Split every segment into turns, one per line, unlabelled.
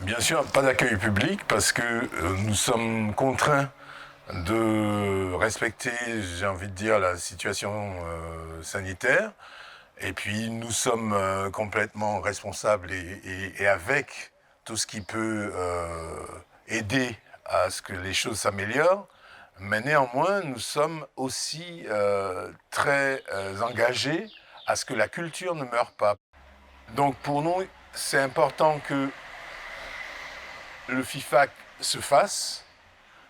Bien sûr, pas d'accueil public parce que nous sommes contraints de respecter, j'ai envie de dire, la situation sanitaire. Et puis nous sommes complètement responsables et avec tout ce qui peut aider à ce que les choses s'améliorent. Mais néanmoins, nous sommes aussi très engagés à ce que la culture ne meure pas. Donc pour nous, c'est important que le FIFAC se fasse,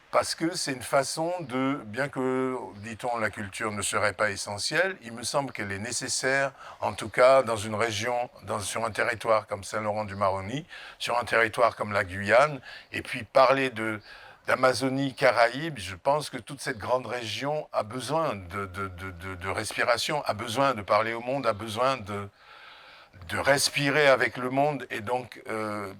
parce que c'est une façon de, bien que, dit-on, la culture ne serait pas essentielle, il me semble qu'elle est nécessaire, en tout cas dans une région, sur un territoire comme Saint-Laurent-du-Maroni, sur un territoire comme la Guyane, et puis parler d'Amazonie, Caraïbes, je pense que toute cette grande région a besoin de respiration, a besoin de parler au monde, a besoin de respirer avec le monde. Et donc,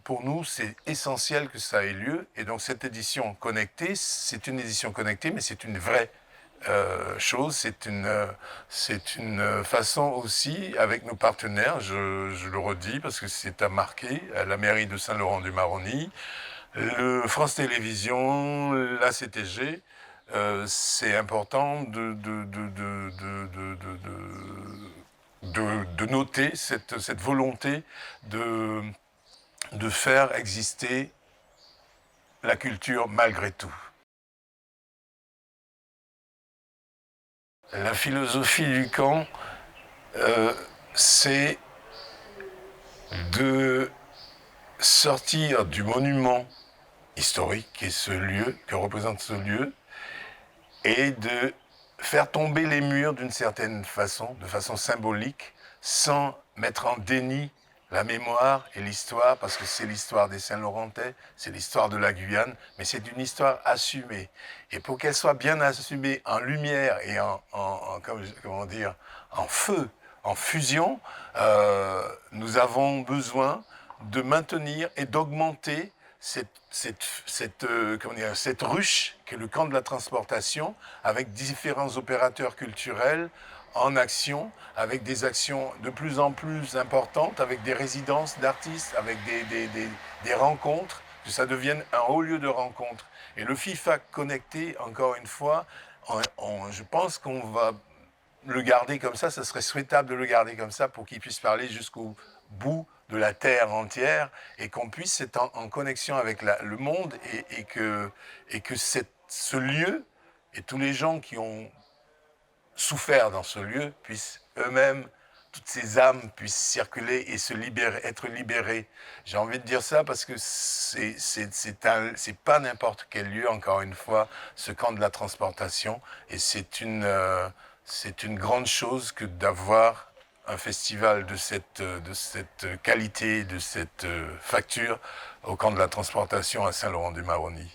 pour nous, c'est essentiel que ça ait lieu. Et donc, cette édition connectée, c'est une édition connectée, mais c'est une vraie chose. C'est une façon aussi, avec nos partenaires, je le redis, parce que c'est à marquer, à la mairie de Saint-Laurent-du-Maroni, le France Télévisions, la CTG, c'est important de noter cette volonté de faire exister la culture malgré tout. La philosophie du camp, c'est de sortir du monument historique qui est ce lieu, que représente ce lieu, et de faire tomber les murs d'une certaine façon, de façon symbolique, sans mettre en déni la mémoire et l'histoire, parce que c'est l'histoire des Saint-Laurentais, c'est l'histoire de la Guyane, mais c'est une histoire assumée. Et pour qu'elle soit bien assumée en lumière et comment dire, en feu, en fusion, nous avons besoin de maintenir et d'augmenter cette ruche qui est le camp de la transportation, avec différents opérateurs culturels en action, avec des actions de plus en plus importantes, avec des résidences d'artistes, avec des rencontres, que ça devienne un haut lieu de rencontre. Et le FIFAC connecté, encore une fois, je pense qu'on va le garder comme ça serait souhaitable de le garder comme ça pour qu'il puisse parler jusqu'au bout de la terre entière et qu'on puisse être en connexion avec le monde et que ce lieu et tous les gens qui ont souffert dans ce lieu puissent eux-mêmes, toutes ces âmes puissent circuler et se libérer, être libérées. J'ai envie de dire ça parce que c'est pas n'importe quel lieu, encore une fois, ce camp de la transportation, et c'est une grande chose que d'avoir un festival de cette qualité, de cette facture au camp de la transportation à Saint-Laurent-du-Maroni.